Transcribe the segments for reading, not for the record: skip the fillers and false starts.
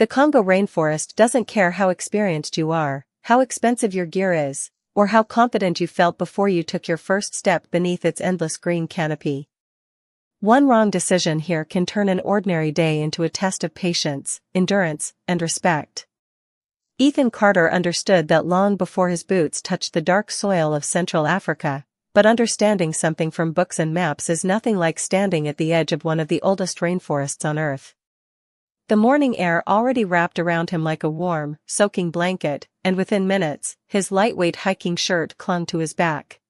The Congo rainforest doesn't care how experienced you are, how expensive your gear is, or how confident you felt before you took your first step beneath its endless green canopy. One wrong decision here can turn an ordinary day into a test of patience, endurance, and respect. Ethan Carter understood that long before his boots touched the dark soil of Central Africa, but understanding something from books and maps is nothing like standing at the edge of one of the oldest rainforests on Earth. The morning air already wrapped around him like a warm, soaking blanket, and within minutes, his lightweight hiking shirt clung to his back.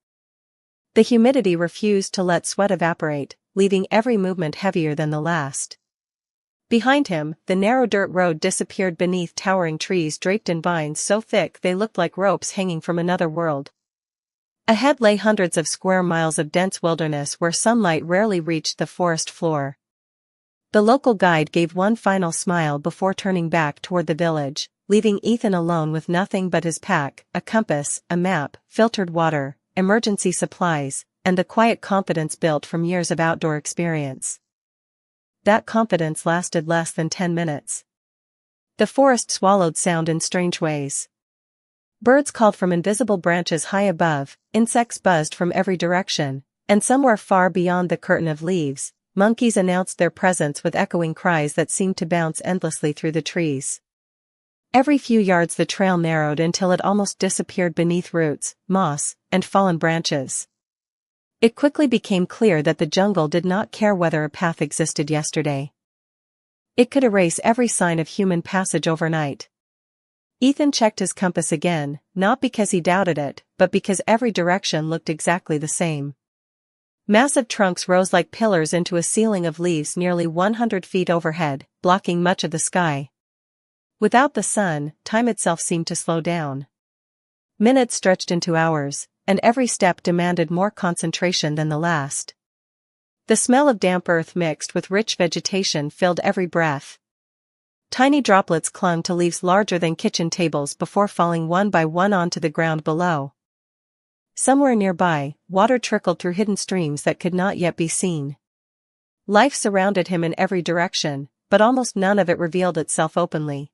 The humidity refused to let sweat evaporate, leaving every movement heavier than the last. Behind him, the narrow dirt road disappeared beneath towering trees draped in vines so thick they looked like ropes hanging from another world. Ahead lay hundreds of square miles of dense wilderness where sunlight rarely reached the forest floor. The local guide gave one final smile before turning back toward the village, leaving Ethan alone with nothing but his pack, a compass, a map, filtered water, emergency supplies, and the quiet confidence built from years of outdoor experience. That confidence lasted less than 10 minutes. The forest swallowed sound in strange ways. Birds called from invisible branches high above, insects buzzed from every direction, and somewhere far beyond the curtain of leaves, monkeys announced their presence with echoing cries that seemed to bounce endlessly through the trees. Every few yards the trail narrowed until it almost disappeared beneath roots, moss, and fallen branches. It quickly became clear that the jungle did not care whether a path existed yesterday. It could erase every sign of human passage overnight. Ethan checked his compass again, not because he doubted it, but because every direction looked exactly the same. Massive trunks rose like pillars into a ceiling of leaves nearly 100 feet overhead, blocking much of the sky. Without the sun, time itself seemed to slow down. Minutes stretched into hours, and every step demanded more concentration than the last. The smell of damp earth mixed with rich vegetation filled every breath. Tiny droplets clung to leaves larger than kitchen tables before falling one by one onto the ground below. Somewhere nearby, water trickled through hidden streams that could not yet be seen. Life surrounded him in every direction, but almost none of it revealed itself openly.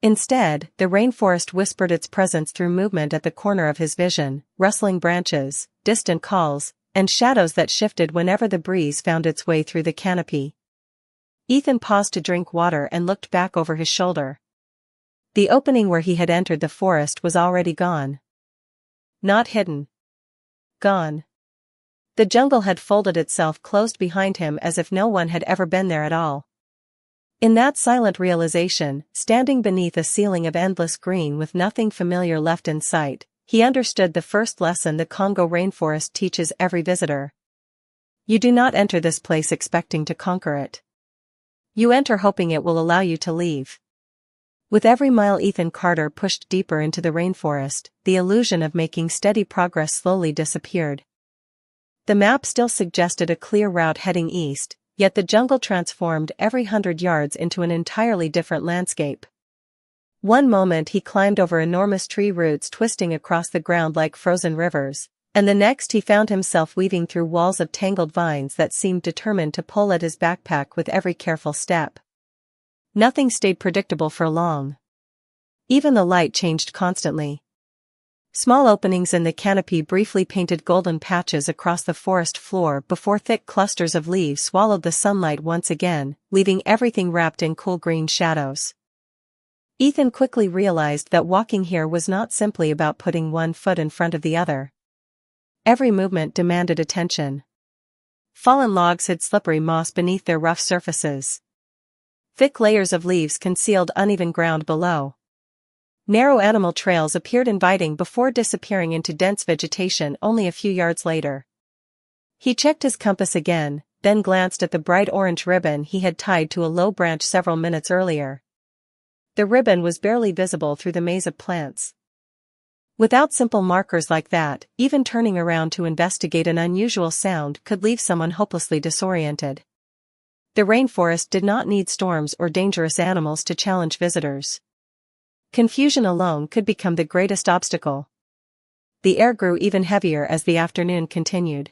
Instead, the rainforest whispered its presence through movement at the corner of his vision, rustling branches, distant calls, and shadows that shifted whenever the breeze found its way through the canopy. Ethan paused to drink water and looked back over his shoulder. The opening where he had entered the forest was already gone. Not hidden. Gone. The jungle had folded itself closed behind him as if no one had ever been there at all. In that silent realization, standing beneath a ceiling of endless green with nothing familiar left in sight, he understood the first lesson the Congo rainforest teaches every visitor. You do not enter this place expecting to conquer it. You enter hoping it will allow you to leave. With every mile Ethan Carter pushed deeper into the rainforest, the illusion of making steady progress slowly disappeared. The map still suggested a clear route heading east, yet the jungle transformed every 100 yards into an entirely different landscape. One moment he climbed over enormous tree roots twisting across the ground like frozen rivers, and the next he found himself weaving through walls of tangled vines that seemed determined to pull at his backpack with every careful step. Nothing stayed predictable for long. Even the light changed constantly. Small openings in the canopy briefly painted golden patches across the forest floor before thick clusters of leaves swallowed the sunlight once again, leaving everything wrapped in cool green shadows. Ethan quickly realized that walking here was not simply about putting one foot in front of the other. Every movement demanded attention. Fallen logs hid slippery moss beneath their rough surfaces. Thick layers of leaves concealed uneven ground below. Narrow animal trails appeared inviting before disappearing into dense vegetation only a few yards later. He checked his compass again, then glanced at the bright orange ribbon he had tied to a low branch several minutes earlier. The ribbon was barely visible through the maze of plants. Without simple markers like that, even turning around to investigate an unusual sound could leave someone hopelessly disoriented. The rainforest did not need storms or dangerous animals to challenge visitors. Confusion alone could become the greatest obstacle. The air grew even heavier as the afternoon continued.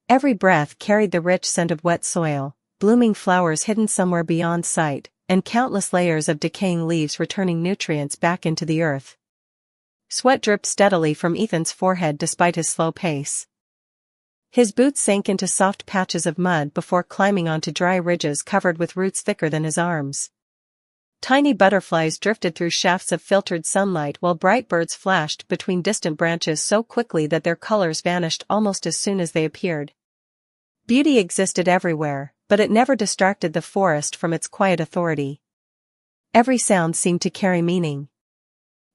Every breath carried the rich scent of wet soil, blooming flowers hidden somewhere beyond sight, and countless layers of decaying leaves returning nutrients back into the earth. Sweat dripped steadily from Ethan's forehead despite his slow pace. His boots sank into soft patches of mud before climbing onto dry ridges covered with roots thicker than his arms. Tiny butterflies drifted through shafts of filtered sunlight while bright birds flashed between distant branches so quickly that their colors vanished almost as soon as they appeared. Beauty existed everywhere, but it never distracted the forest from its quiet authority. Every sound seemed to carry meaning.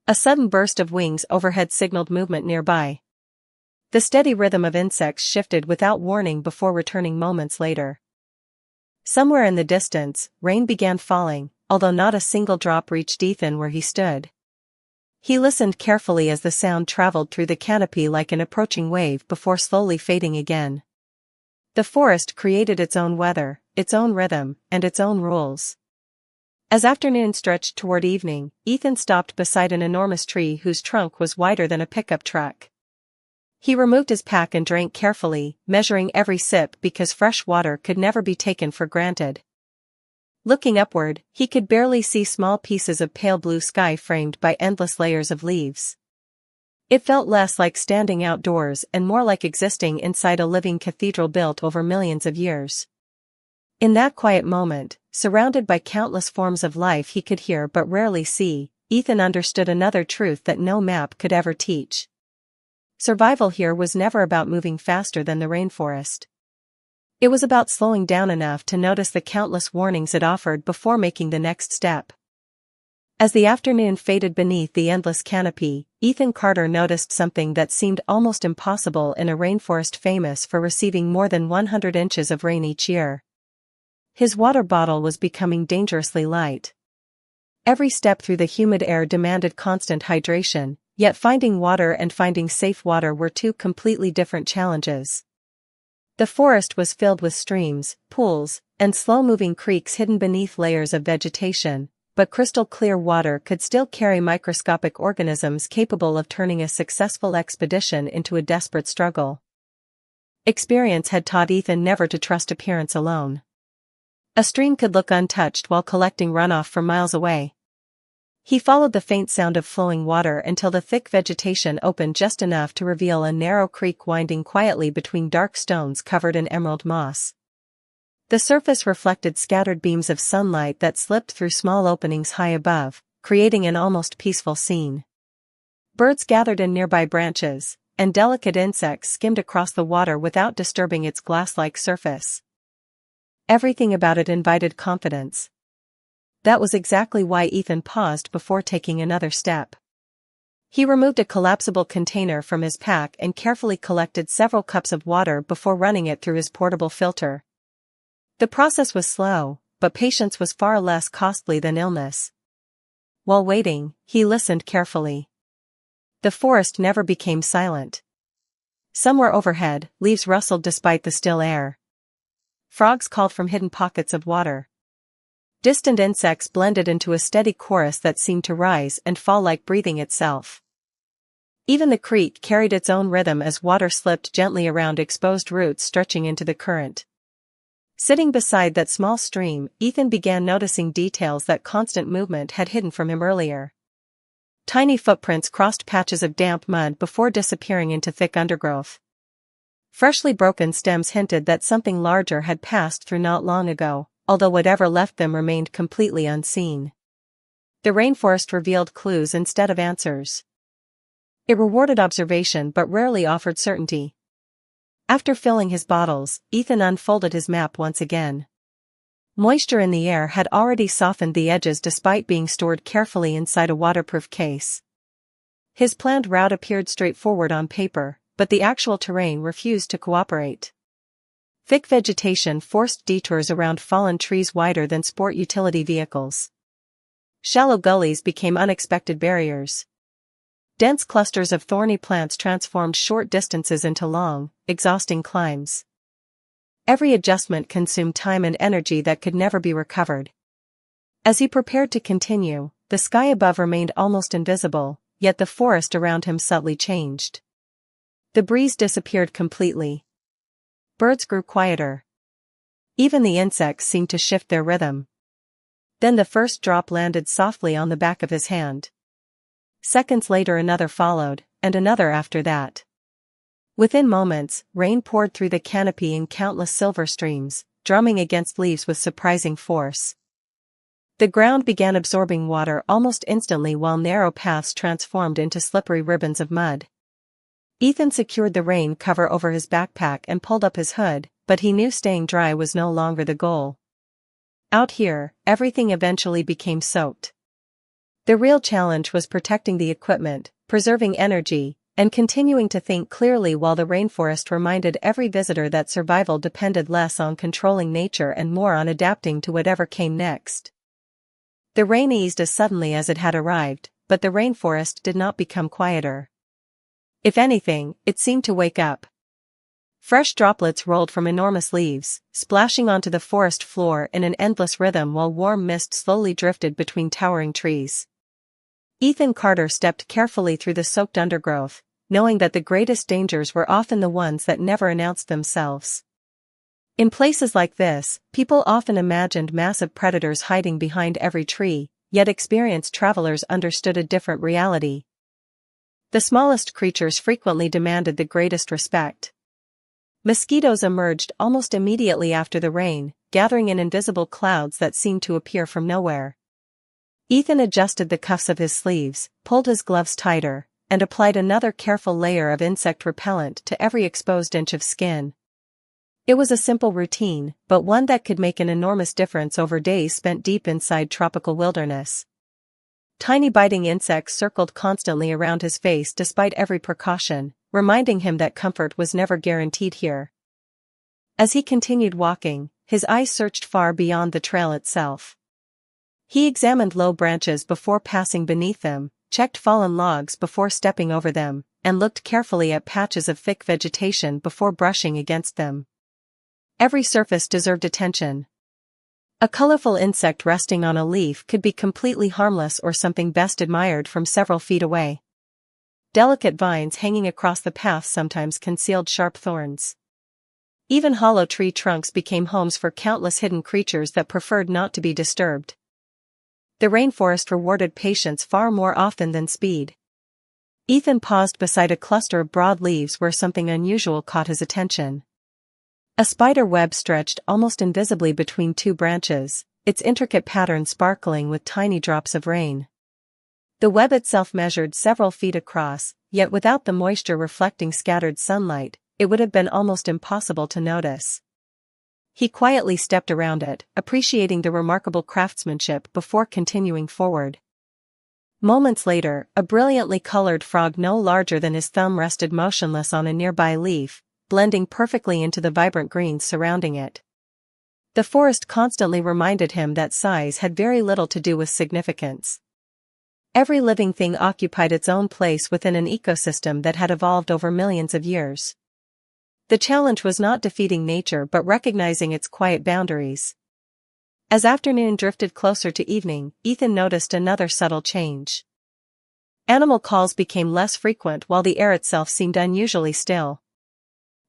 A sudden burst of wings overhead signaled movement nearby. The steady rhythm of insects shifted without warning before returning moments later. Somewhere in the distance, rain began falling, although not a single drop reached Ethan where he stood. He listened carefully as the sound traveled through the canopy like an approaching wave before slowly fading again. The forest created its own weather, its own rhythm, and its own rules. As afternoon stretched toward evening, Ethan stopped beside an enormous tree whose trunk was wider than a pickup truck. He removed his pack and drank carefully, measuring every sip because fresh water could never be taken for granted. Looking upward, he could barely see small pieces of pale blue sky framed by endless layers of leaves. It felt less like standing outdoors and more like existing inside a living cathedral built over millions of years. In that quiet moment, surrounded by countless forms of life he could hear but rarely see, Ethan understood another truth that no map could ever teach. Survival here was never about moving faster than the rainforest. It was about slowing down enough to notice the countless warnings it offered before making the next step. As the afternoon faded beneath the endless canopy, Ethan Carter noticed something that seemed almost impossible in a rainforest famous for receiving more than 100 inches of rain each year. His water bottle was becoming dangerously light. Every step through the humid air demanded constant hydration, yet finding water and finding safe water were two completely different challenges. The forest was filled with streams, pools, and slow-moving creeks hidden beneath layers of vegetation, but crystal-clear water could still carry microscopic organisms capable of turning a successful expedition into a desperate struggle. Experience had taught Ethan never to trust appearance alone. A stream could look untouched while collecting runoff from miles away. He followed the faint sound of flowing water until the thick vegetation opened just enough to reveal a narrow creek winding quietly between dark stones covered in emerald moss. The surface reflected scattered beams of sunlight that slipped through small openings high above, creating an almost peaceful scene. Birds gathered in nearby branches, and delicate insects skimmed across the water without disturbing its glass-like surface. Everything about it invited confidence. That was exactly why Ethan paused before taking another step. He removed a collapsible container from his pack and carefully collected several cups of water before running it through his portable filter. The process was slow, but patience was far less costly than illness. While waiting, he listened carefully. The forest never became silent. Somewhere overhead, leaves rustled despite the still air. Frogs called from hidden pockets of water. Distant insects blended into a steady chorus that seemed to rise and fall like breathing itself. Even the creek carried its own rhythm as water slipped gently around exposed roots stretching into the current. Sitting beside that small stream, Ethan began noticing details that constant movement had hidden from him earlier. Tiny footprints crossed patches of damp mud before disappearing into thick undergrowth. Freshly broken stems hinted that something larger had passed through not long ago, although whatever left them remained completely unseen. The rainforest revealed clues instead of answers. It rewarded observation but rarely offered certainty. After filling his bottles, Ethan unfolded his map once again. Moisture in the air had already softened the edges despite being stored carefully inside a waterproof case. His planned route appeared straightforward on paper, but the actual terrain refused to cooperate. Thick vegetation forced detours around fallen trees wider than sport utility vehicles. Shallow gullies became unexpected barriers. Dense clusters of thorny plants transformed short distances into long, exhausting climbs. Every adjustment consumed time and energy that could never be recovered. As he prepared to continue, the sky above remained almost invisible, yet the forest around him subtly changed. The breeze disappeared completely. Birds grew quieter. Even the insects seemed to shift their rhythm. Then the first drop landed softly on the back of his hand. Seconds later another followed, and another after that. Within moments, rain poured through the canopy in countless silver streams, drumming against leaves with surprising force. The ground began absorbing water almost instantly while narrow paths transformed into slippery ribbons of mud. Ethan secured the rain cover over his backpack and pulled up his hood, but he knew staying dry was no longer the goal. Out here, everything eventually became soaked. The real challenge was protecting the equipment, preserving energy, and continuing to think clearly while the rainforest reminded every visitor that survival depended less on controlling nature and more on adapting to whatever came next. The rain eased as suddenly as it had arrived, but the rainforest did not become quieter. If anything, it seemed to wake up. Fresh droplets rolled from enormous leaves, splashing onto the forest floor in an endless rhythm while warm mist slowly drifted between towering trees. Ethan Carter stepped carefully through the soaked undergrowth, knowing that the greatest dangers were often the ones that never announced themselves. In places like this, people often imagined massive predators hiding behind every tree, yet experienced travelers understood a different reality. The smallest creatures frequently demanded the greatest respect. Mosquitoes emerged almost immediately after the rain, gathering in invisible clouds that seemed to appear from nowhere. Ethan adjusted the cuffs of his sleeves, pulled his gloves tighter, and applied another careful layer of insect repellent to every exposed inch of skin. It was a simple routine, but one that could make an enormous difference over days spent deep inside tropical wilderness. Tiny biting insects circled constantly around his face despite every precaution, reminding him that comfort was never guaranteed here. As he continued walking, his eyes searched far beyond the trail itself. He examined low branches before passing beneath them, checked fallen logs before stepping over them, and looked carefully at patches of thick vegetation before brushing against them. Every surface deserved attention. A colorful insect resting on a leaf could be completely harmless or something best admired from several feet away. Delicate vines hanging across the path sometimes concealed sharp thorns. Even hollow tree trunks became homes for countless hidden creatures that preferred not to be disturbed. The rainforest rewarded patience far more often than speed. Ethan paused beside a cluster of broad leaves where something unusual caught his attention. A spider web stretched almost invisibly between two branches, its intricate pattern sparkling with tiny drops of rain. The web itself measured several feet across, yet without the moisture reflecting scattered sunlight, it would have been almost impossible to notice. He quietly stepped around it, appreciating the remarkable craftsmanship before continuing forward. Moments later, a brilliantly colored frog no larger than his thumb rested motionless on a nearby leaf, blending perfectly into the vibrant greens surrounding it. The forest constantly reminded him that size had very little to do with significance. Every living thing occupied its own place within an ecosystem that had evolved over millions of years. The challenge was not defeating nature but recognizing its quiet boundaries. As afternoon drifted closer to evening, Ethan noticed another subtle change. Animal calls became less frequent while the air itself seemed unusually still.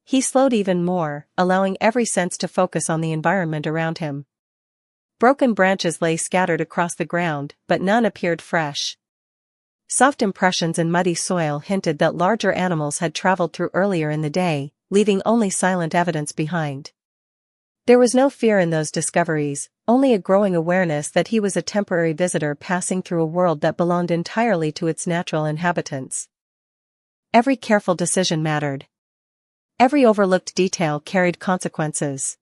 He slowed even more, allowing every sense to focus on the environment around him. Broken branches lay scattered across the ground, but none appeared fresh. Soft impressions in muddy soil hinted that larger animals had traveled through earlier in the day, leaving only silent evidence behind. There was no fear in those discoveries, only a growing awareness that he was a temporary visitor passing through a world that belonged entirely to its natural inhabitants. Every careful decision mattered. Every overlooked detail carried consequences.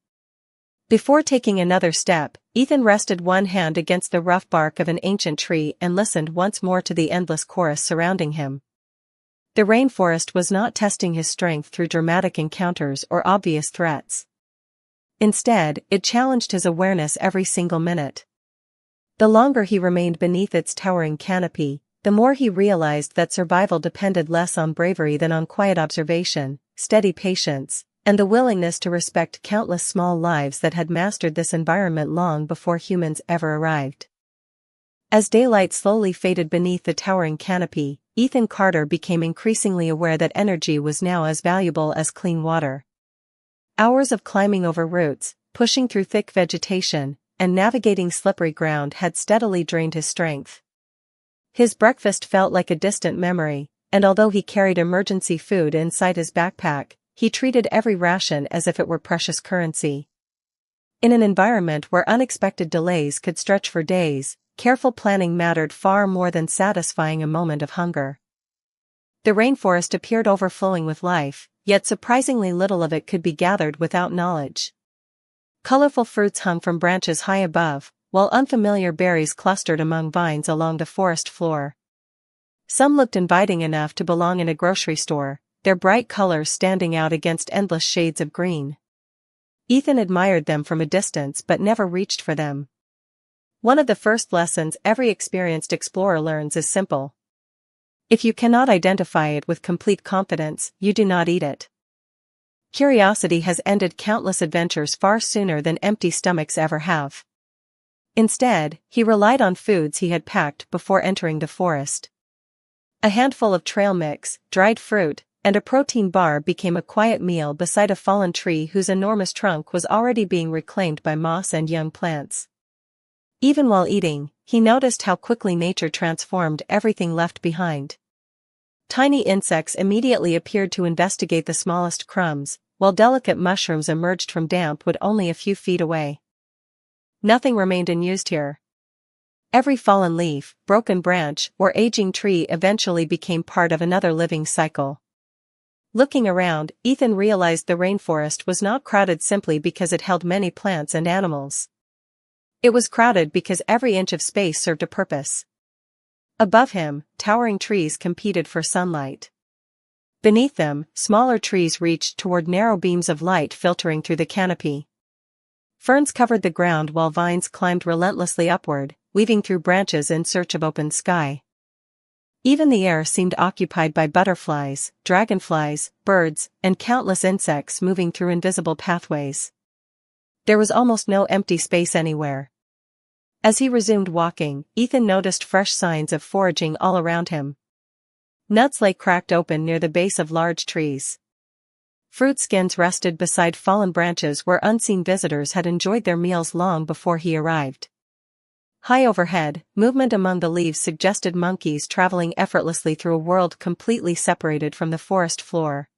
Before taking another step, Ethan rested one hand against the rough bark of an ancient tree and listened once more to the endless chorus surrounding him. The rainforest was not testing his strength through dramatic encounters or obvious threats. Instead, it challenged his awareness every single minute. The longer he remained beneath its towering canopy, the more he realized that survival depended less on bravery than on quiet observation, steady patience, and the willingness to respect countless small lives that had mastered this environment long before humans ever arrived. As daylight slowly faded beneath the towering canopy, Ethan Carter became increasingly aware that energy was now as valuable as clean water. Hours of climbing over roots, pushing through thick vegetation, and navigating slippery ground had steadily drained his strength. His breakfast felt like a distant memory, and although he carried emergency food inside his backpack, he treated every ration as if it were precious currency. In an environment where unexpected delays could stretch for days, careful planning mattered far more than satisfying a moment of hunger. The rainforest appeared overflowing with life, yet surprisingly little of it could be gathered without knowledge. Colorful fruits hung from branches high above, while unfamiliar berries clustered among vines along the forest floor. Some looked inviting enough to belong in a grocery store, their bright colors standing out against endless shades of green. Ethan admired them from a distance but never reached for them. One of the first lessons every experienced explorer learns is simple. If you cannot identify it with complete confidence, you do not eat it. Curiosity has ended countless adventures far sooner than empty stomachs ever have. Instead, he relied on foods he had packed before entering the forest. A handful of trail mix, dried fruit, and a protein bar became a quiet meal beside a fallen tree whose enormous trunk was already being reclaimed by moss and young plants. Even while eating, he noticed how quickly nature transformed everything left behind. Tiny insects immediately appeared to investigate the smallest crumbs, while delicate mushrooms emerged from damp wood only a few feet away. Nothing remained unused here. Every fallen leaf, broken branch, or aging tree eventually became part of another living cycle. Looking around, Ethan realized the rainforest was not crowded simply because it held many plants and animals. It was crowded because every inch of space served a purpose. Above him, towering trees competed for sunlight. Beneath them, smaller trees reached toward narrow beams of light filtering through the canopy. Ferns covered the ground while vines climbed relentlessly upward, weaving through branches in search of open sky. Even the air seemed occupied by butterflies, dragonflies, birds, and countless insects moving through invisible pathways. There was almost no empty space anywhere. As he resumed walking, Ethan noticed fresh signs of foraging all around him. Nuts lay cracked open near the base of large trees. Fruit skins rested beside fallen branches where unseen visitors had enjoyed their meals long before he arrived. High overhead, movement among the leaves suggested monkeys traveling effortlessly through a world completely separated from the forest floor.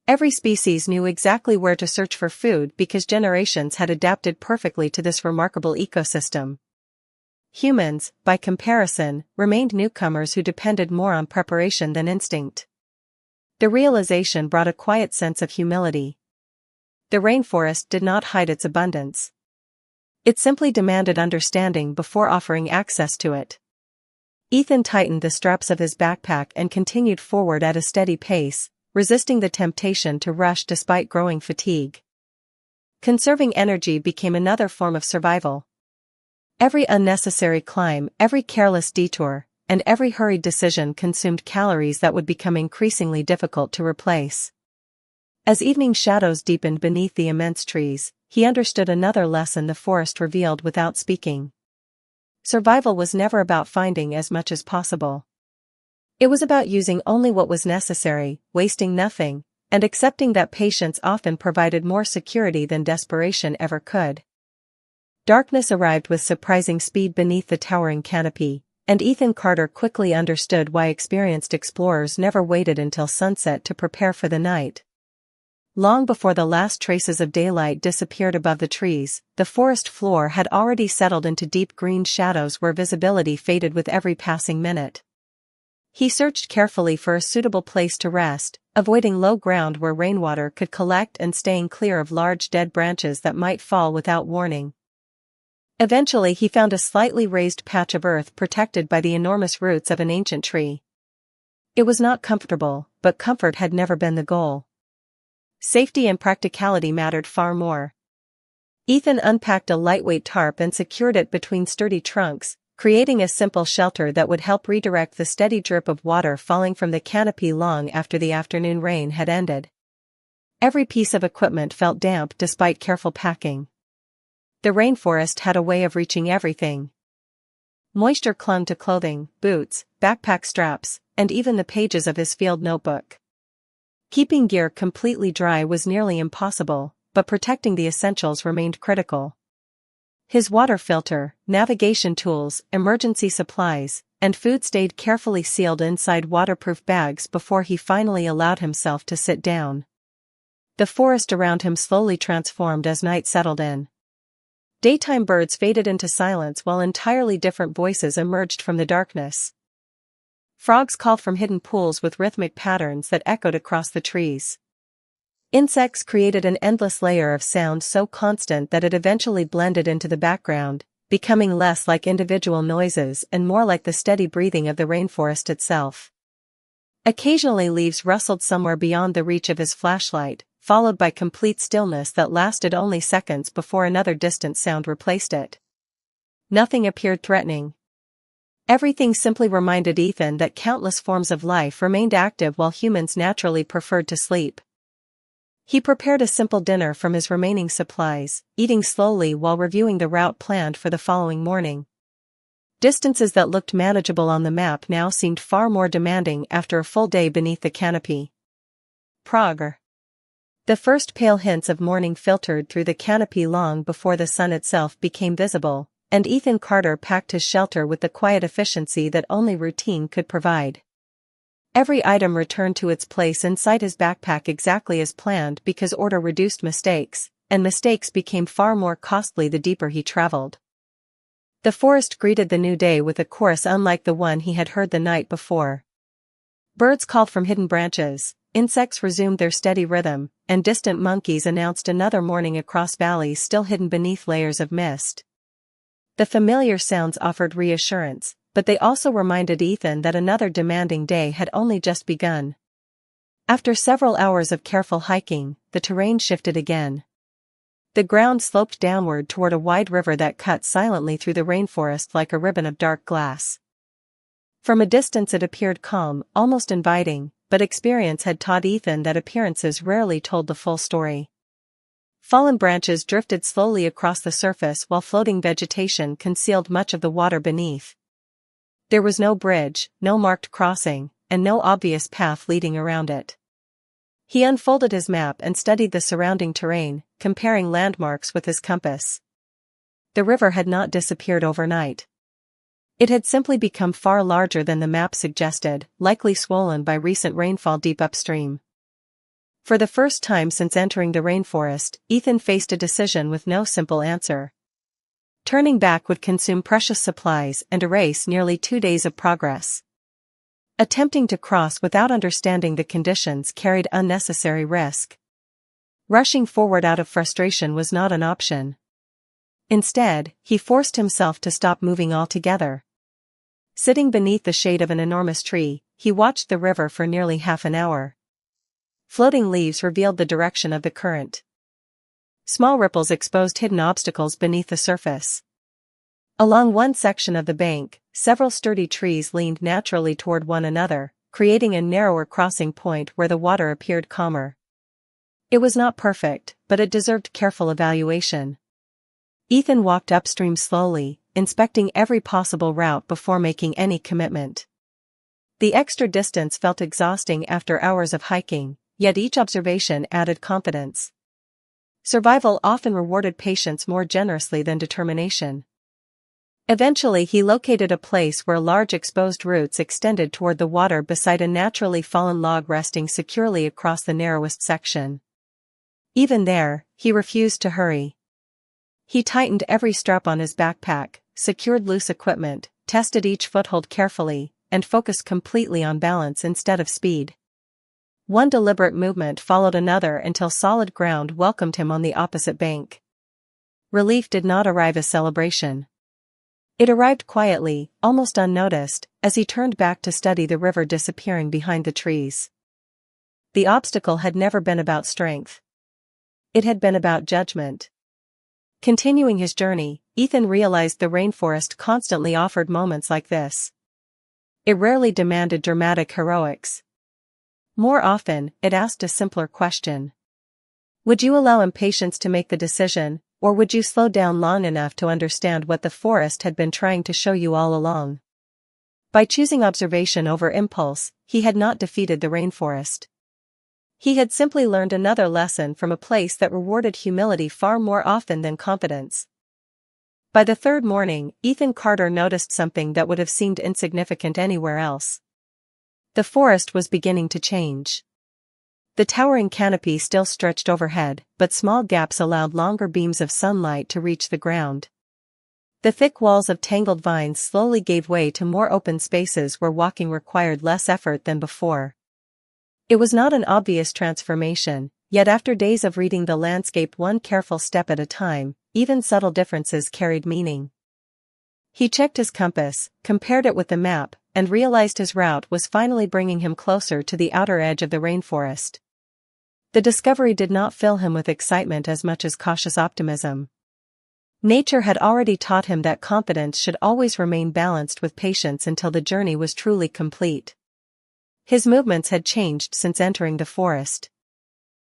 Every species knew exactly where to search for food because generations had adapted perfectly to this remarkable ecosystem. Humans, by comparison, remained newcomers who depended more on preparation than instinct. The realization brought a quiet sense of humility. The rainforest did not hide its abundance. It simply demanded understanding before offering access to it. Ethan tightened the straps of his backpack and continued forward at a steady pace, resisting the temptation to rush despite growing fatigue. Conserving energy became another form of survival. Every unnecessary climb, every careless detour, and every hurried decision consumed calories that would become increasingly difficult to replace. As evening shadows deepened beneath the immense trees, he understood another lesson the forest revealed without speaking. Survival was never about finding as much as possible. It was about using only what was necessary, wasting nothing, and accepting that patience often provided more security than desperation ever could. Darkness arrived with surprising speed beneath the towering canopy, and Ethan Carter quickly understood why experienced explorers never waited until sunset to prepare for the night. Long before the last traces of daylight disappeared above the trees, the forest floor had already settled into deep green shadows where visibility faded with every passing minute. He searched carefully for a suitable place to rest, avoiding low ground where rainwater could collect and staying clear of large dead branches that might fall without warning. Eventually he found a slightly raised patch of earth protected by the enormous roots of an ancient tree. It was not comfortable, but comfort had never been the goal. Safety and practicality mattered far more. Ethan unpacked a lightweight tarp and secured it between sturdy trunks, creating a simple shelter that would help redirect the steady drip of water falling from the canopy long after the afternoon rain had ended. Every piece of equipment felt damp despite careful packing. The rainforest had a way of reaching everything. Moisture clung to clothing, boots, backpack straps, and even the pages of his field notebook. Keeping gear completely dry was nearly impossible, but protecting the essentials remained critical. His water filter, navigation tools, emergency supplies, and food stayed carefully sealed inside waterproof bags before he finally allowed himself to sit down. The forest around him slowly transformed as night settled in. Daytime birds faded into silence while entirely different voices emerged from the darkness. Frogs called from hidden pools with rhythmic patterns that echoed across the trees. Insects created an endless layer of sound so constant that it eventually blended into the background, becoming less like individual noises and more like the steady breathing of the rainforest itself. Occasionally leaves rustled somewhere beyond the reach of his flashlight, followed by complete stillness that lasted only seconds before another distant sound replaced it. Nothing appeared threatening. Everything simply reminded Ethan that countless forms of life remained active while humans naturally preferred to sleep. He prepared a simple dinner from his remaining supplies, eating slowly while reviewing the route planned for the following morning. Distances that looked manageable on the map now seemed far more demanding after a full day beneath the canopy. Prague. The first pale hints of morning filtered through the canopy long before the sun itself became visible, and Ethan Carter packed his shelter with the quiet efficiency that only routine could provide. Every item returned to its place inside his backpack exactly as planned because order reduced mistakes, and mistakes became far more costly the deeper he traveled. The forest greeted the new day with a chorus unlike the one he had heard the night before. Birds called from hidden branches, insects resumed their steady rhythm, and distant monkeys announced another morning across valleys still hidden beneath layers of mist. The familiar sounds offered reassurance, but they also reminded Ethan that another demanding day had only just begun. After several hours of careful hiking, the terrain shifted again. The ground sloped downward toward a wide river that cut silently through the rainforest like a ribbon of dark glass. From a distance it appeared calm, almost inviting, but experience had taught Ethan that appearances rarely told the full story. Fallen branches drifted slowly across the surface while floating vegetation concealed much of the water beneath. There was no bridge, no marked crossing, and no obvious path leading around it. He unfolded his map and studied the surrounding terrain, comparing landmarks with his compass. The river had not disappeared overnight. It had simply become far larger than the map suggested, likely swollen by recent rainfall deep upstream. For the first time since entering the rainforest, Ethan faced a decision with no simple answer. Turning back would consume precious supplies and erase nearly 2 days of progress. Attempting to cross without understanding the conditions carried unnecessary risk. Rushing forward out of frustration was not an option. Instead, he forced himself to stop moving altogether. Sitting beneath the shade of an enormous tree, he watched the river for nearly half an hour. Floating leaves revealed the direction of the current. Small ripples exposed hidden obstacles beneath the surface. Along one section of the bank, several sturdy trees leaned naturally toward one another, creating a narrower crossing point where the water appeared calmer. It was not perfect, but it deserved careful evaluation. Ethan walked upstream slowly, inspecting every possible route before making any commitment. The extra distance felt exhausting after hours of hiking, yet each observation added confidence. Survival often rewarded patience more generously than determination. Eventually he located a place where large exposed roots extended toward the water beside a naturally fallen log resting securely across the narrowest section. Even there, he refused to hurry. He tightened every strap on his backpack, secured loose equipment, tested each foothold carefully, and focused completely on balance instead of speed. One deliberate movement followed another until solid ground welcomed him on the opposite bank. Relief did not arrive as celebration. It arrived quietly, almost unnoticed, as he turned back to study the river disappearing behind the trees. The obstacle had never been about strength. It had been about judgment. Continuing his journey, Ethan realized the rainforest constantly offered moments like this. It rarely demanded dramatic heroics. More often, it asked a simpler question. Would you allow impatience to make the decision, or would you slow down long enough to understand what the forest had been trying to show you all along? By choosing observation over impulse, he had not defeated the rainforest. He had simply learned another lesson from a place that rewarded humility far more often than confidence. By the third morning, Ethan Carter noticed something that would have seemed insignificant anywhere else. The forest was beginning to change. The towering canopy still stretched overhead, but small gaps allowed longer beams of sunlight to reach the ground. The thick walls of tangled vines slowly gave way to more open spaces where walking required less effort than before. It was not an obvious transformation, yet after days of reading the landscape one careful step at a time, even subtle differences carried meaning. He checked his compass, compared it with the map, and realized his route was finally bringing him closer to the outer edge of the rainforest. The discovery did not fill him with excitement as much as cautious optimism. Nature had already taught him that confidence should always remain balanced with patience until the journey was truly complete. His movements had changed since entering the forest.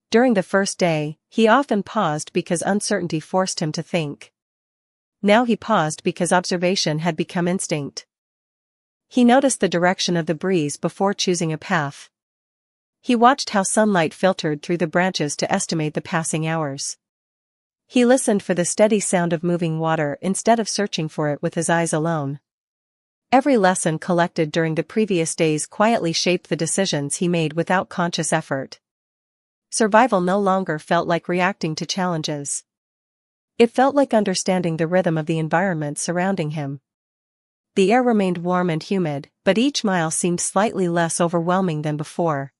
During the first day, he often paused because uncertainty forced him to think. Now he paused because observation had become instinct. He noticed the direction of the breeze before choosing a path. He watched how sunlight filtered through the branches to estimate the passing hours. He listened for the steady sound of moving water instead of searching for it with his eyes alone. Every lesson collected during the previous days quietly shaped the decisions he made without conscious effort. Survival no longer felt like reacting to challenges. It felt like understanding the rhythm of the environment surrounding him. The air remained warm and humid, but each mile seemed slightly less overwhelming than before.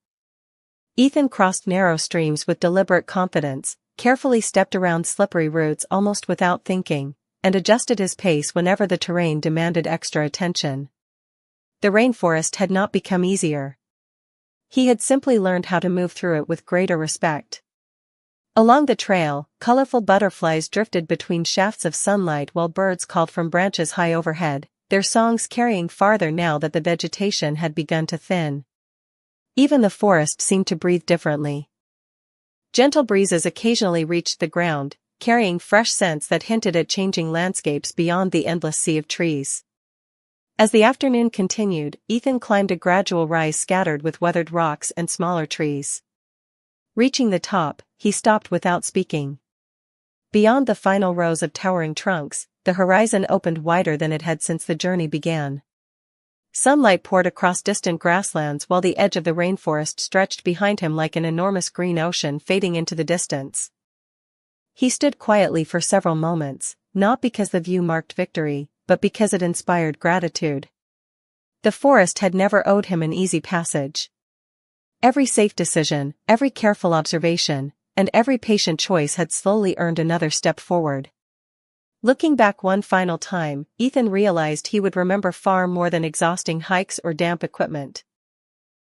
Ethan crossed narrow streams with deliberate confidence, carefully stepped around slippery roots almost without thinking, and adjusted his pace whenever the terrain demanded extra attention. The rainforest had not become easier. He had simply learned how to move through it with greater respect. Along the trail, colorful butterflies drifted between shafts of sunlight while birds called from branches high overhead, their songs carrying farther now that the vegetation had begun to thin. Even the forest seemed to breathe differently. Gentle breezes occasionally reached the ground, carrying fresh scents that hinted at changing landscapes beyond the endless sea of trees. As the afternoon continued, Ethan climbed a gradual rise scattered with weathered rocks and smaller trees. Reaching the top, he stopped without speaking. Beyond the final rows of towering trunks, the horizon opened wider than it had since the journey began. Sunlight poured across distant grasslands while the edge of the rainforest stretched behind him like an enormous green ocean fading into the distance. He stood quietly for several moments, not because the view marked victory, but because it inspired gratitude. The forest had never owed him an easy passage. Every safe decision, every careful observation, and every patient choice had slowly earned another step forward. Looking back one final time, Ethan realized he would remember far more than exhausting hikes or damp equipment.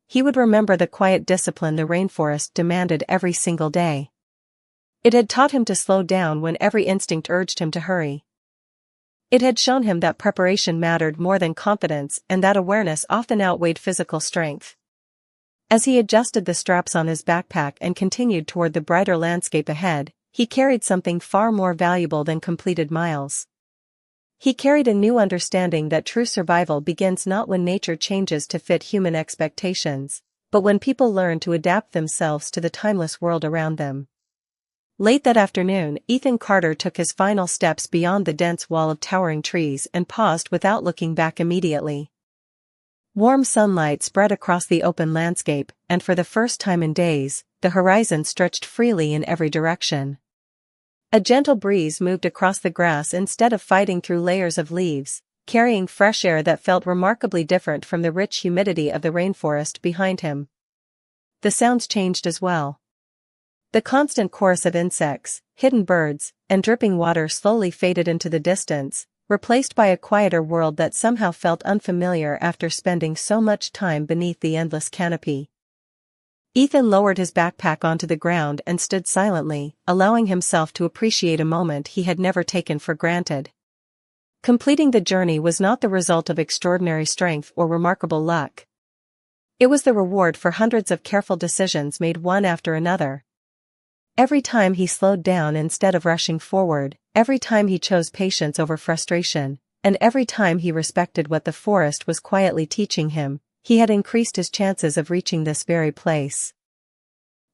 He would remember the quiet discipline the rainforest demanded every single day. It had taught him to slow down when every instinct urged him to hurry. It had shown him that preparation mattered more than confidence and that awareness often outweighed physical strength. As he adjusted the straps on his backpack and continued toward the brighter landscape ahead, he carried something far more valuable than completed miles. He carried a new understanding that true survival begins not when nature changes to fit human expectations, but when people learn to adapt themselves to the timeless world around them. Late that afternoon, Ethan Carter took his final steps beyond the dense wall of towering trees and paused without looking back immediately. Warm sunlight spread across the open landscape, and for the first time in days, the horizon stretched freely in every direction. A gentle breeze moved across the grass instead of fighting through layers of leaves, carrying fresh air that felt remarkably different from the rich humidity of the rainforest behind him. The sounds changed as well. The constant chorus of insects, hidden birds, and dripping water slowly faded into the distance, replaced by a quieter world that somehow felt unfamiliar after spending so much time beneath the endless canopy. Ethan lowered his backpack onto the ground and stood silently, allowing himself to appreciate a moment he had never taken for granted. Completing the journey was not the result of extraordinary strength or remarkable luck. It was the reward for hundreds of careful decisions made one after another. Every time he slowed down instead of rushing forward, every time he chose patience over frustration, and every time he respected what the forest was quietly teaching him, he had increased his chances of reaching this very place.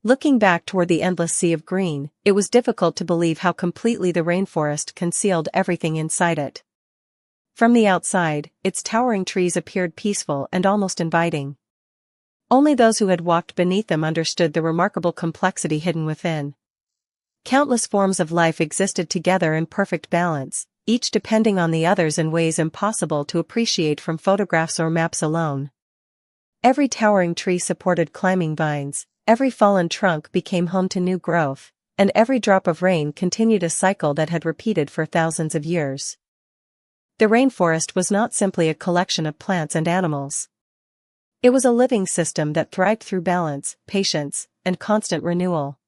Looking back toward the endless sea of green, it was difficult to believe how completely the rainforest concealed everything inside it. From the outside, its towering trees appeared peaceful and almost inviting. Only those who had walked beneath them understood the remarkable complexity hidden within. Countless forms of life existed together in perfect balance, each depending on the others in ways impossible to appreciate from photographs or maps alone. Every towering tree supported climbing vines, every fallen trunk became home to new growth, and every drop of rain continued a cycle that had repeated for thousands of years. The rainforest was not simply a collection of plants and animals. It was a living system that thrived through balance, patience, and constant renewal.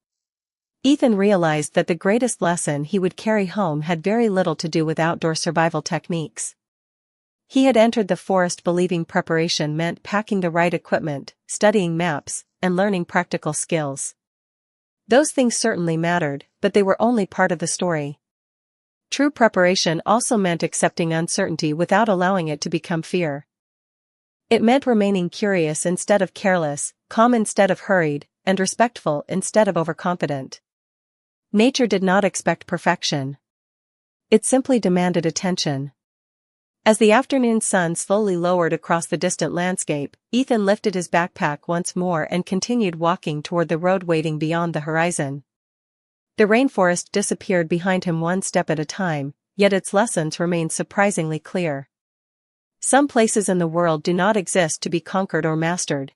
Ethan realized that the greatest lesson he would carry home had very little to do with outdoor survival techniques. He had entered the forest believing preparation meant packing the right equipment, studying maps, and learning practical skills. Those things certainly mattered, but they were only part of the story. True preparation also meant accepting uncertainty without allowing it to become fear. It meant remaining curious instead of careless, calm instead of hurried, and respectful instead of overconfident. Nature did not expect perfection. It simply demanded attention. As the afternoon sun slowly lowered across the distant landscape, Ethan lifted his backpack once more and continued walking toward the road waiting beyond the horizon. The rainforest disappeared behind him one step at a time, yet its lessons remained surprisingly clear. Some places in the world do not exist to be conquered or mastered.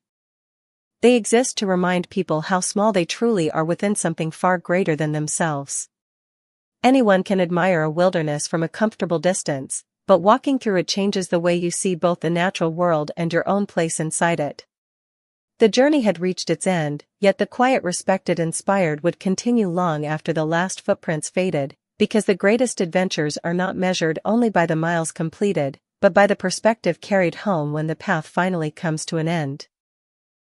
They exist to remind people how small they truly are within something far greater than themselves. Anyone can admire a wilderness from a comfortable distance, but walking through it changes the way you see both the natural world and your own place inside it. The journey had reached its end, yet the quiet respect it inspired would continue long after the last footprints faded, because the greatest adventures are not measured only by the miles completed, but by the perspective carried home when the path finally comes to an end.